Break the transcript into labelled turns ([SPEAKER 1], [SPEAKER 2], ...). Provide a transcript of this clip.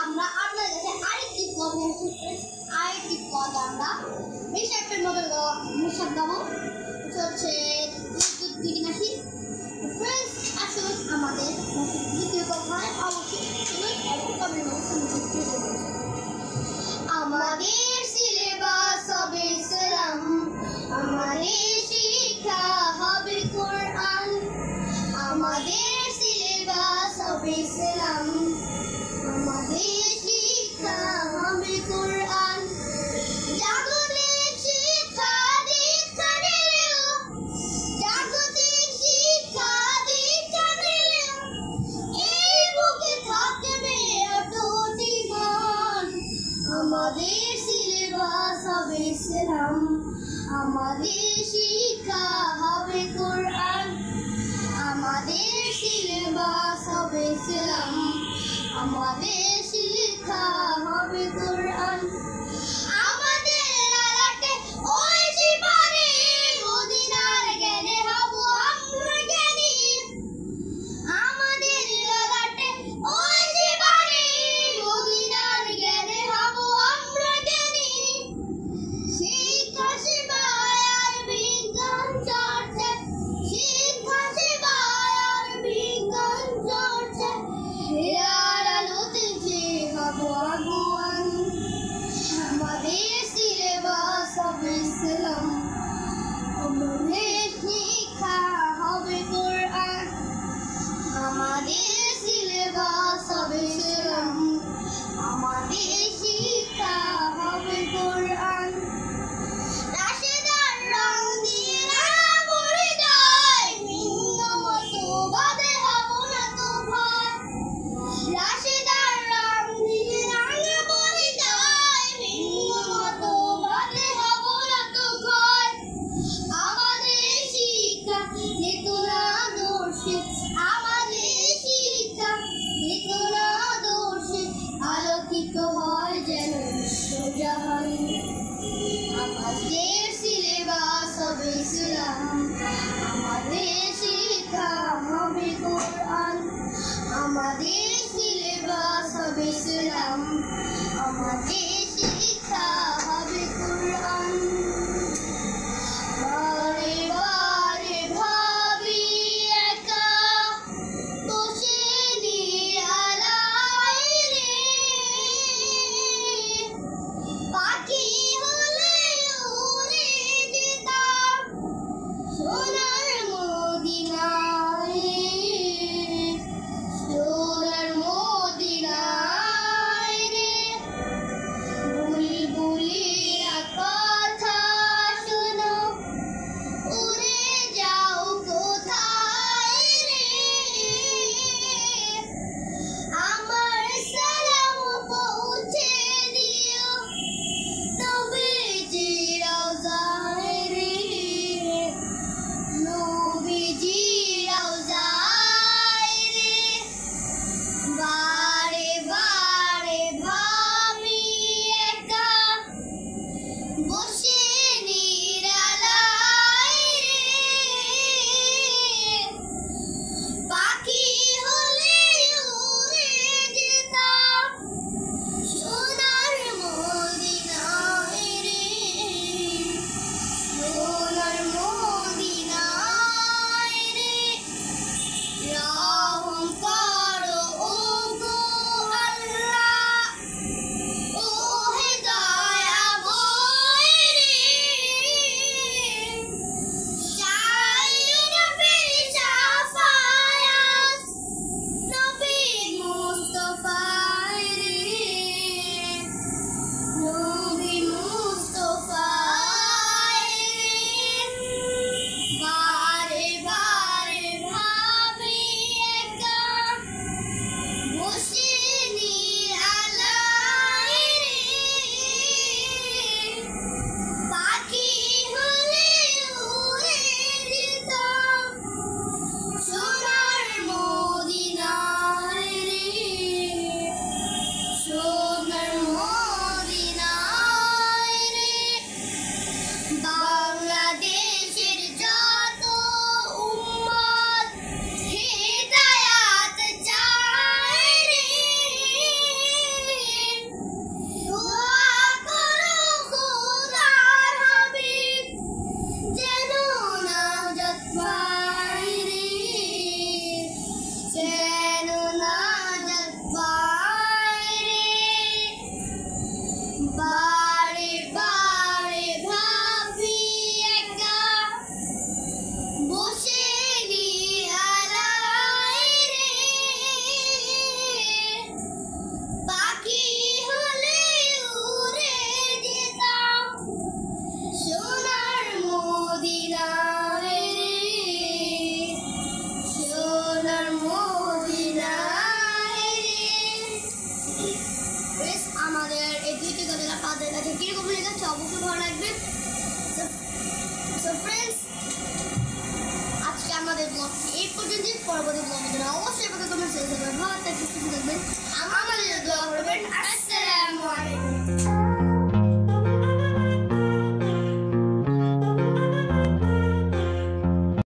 [SPEAKER 1] আমরা আপনাদের কাছে আরেকটি পদ আমরা মিশাপের মতো মিশাপ গাবো হচ্ছে বিদ্যুৎ ফ্রেন্ডস। আসুন আমাদের দ্বিতীয় কথায় অবশ্যই শুনুন এবং কমেন্ট বক্সে আমাদের সিলেবাস হবে ইসলাম, আমাদের শিক্ষা হবে কোরআন, আমাদের সিলেবাস হবে ইসলাম, আমাদের শিক্ষা হবে কোরআন। জাগতিক শিক্ষা দীক্ষা নিলেও, জাগতিক শিক্ষা দীক্ষা নিলেও এই বুকে থাকবে অটুট ঈমান। আমাদের সিলেবাস হবে ইসলাম, আমাদের শিক্ষা হবে কোরআন, আমাদের সিলেবাস হবে ইসলাম, আমাদের শিক্ষা হবে কোরআন। আমাদের লালাটে ওই জীবনে মদিনার জ্ঞানে হব আমরা জ্ঞানী, আমাদের লালাটে ওই জীবনে মদিনার জ্ঞানে হব আমরা জ্ঞানী। শিক্ষা সেবায় আর বিজ্ঞান চর্চায়, শিক্ষা সেবায় আর বিজ্ঞান চর্চায় হেরার আলোতে যে হব আগুয়ান। আমাদের সিলেবাস হবে ইসলাম, আমাদের শিক্ষা হবে কোরআন, আমাদের সিলেবাস হবে ইসলাম, আমাদের শিক্ষা হবে কোরআন। রাশেদার রং দিয়ে রাঙাবো হৃদয়, ভিন্ন মতবাদে হব না তো ভয়। রাশেদার রং দিয়ে রাঙাবো হৃদয়, ভিন্ন মতবাদে হব না তো ভয়। আমাদের শিক্ষা চেতনা আদর্শে, আমাদের শিক্ষা চেতনা আদর্শে আলোকিত হয় যেন বিশ্বজাহান। আমাদের সিলেবাস হবে ইসলাম, আমাদের শিক্ষা হবে কোরআন, আমাদের সিলেবাস হবে ইসলাম, আমাদের শিক্ষা হবে কোরআন। বারে বারে ভাবি একা বসে নিরালায় রে, পাখি হলে উড়ে যেতাম সোনার মদিনায় রে, সোনার মদিনায় রে। পরবর্তী বন্ধুরা অবশ্যই